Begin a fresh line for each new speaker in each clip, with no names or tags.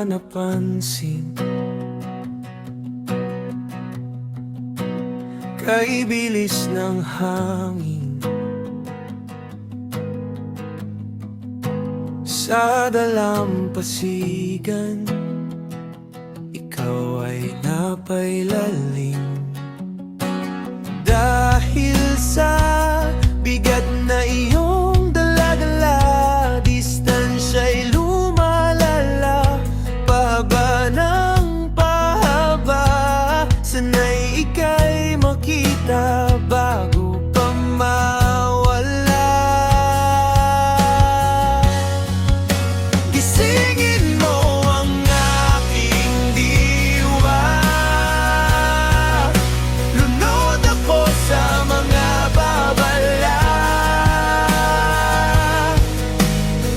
ka napansin, kay bilis ng hangin sa dalampasigan, ikaw ay napailalim. Dahil sa bigat na iyong dala-dala, distansya'y lumalala, pahaba ng pahaba. Sana'y ika'y makita bago pa mawala. Gisingin mo ang aking diwa, lunod ako sa mga babala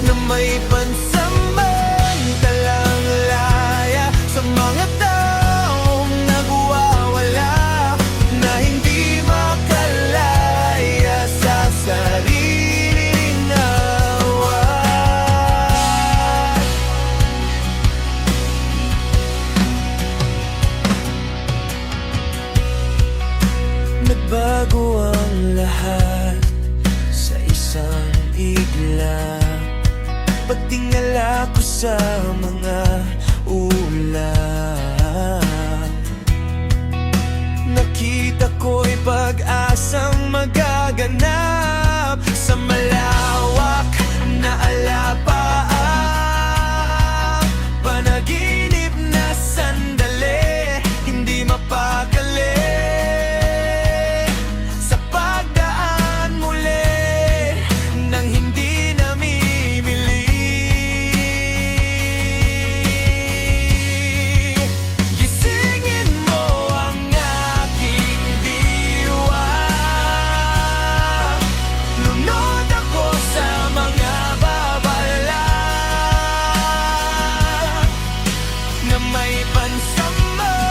na may pansamantalang laya sa mga taong nagwawala, na hindi makalaya sa sariling awa. Nagbago ang lahat sa isang bigla, pagtingala ko sa mga ulap, nakita ko'y pag-asang magaganap sa malawak na alapaap. Panaginip na sandali, hindi mapakali, sa pagdaan muli nang hindi namimili. Gisingin mo ang aking diwa, lunod ako sa mga babala na may pansamantala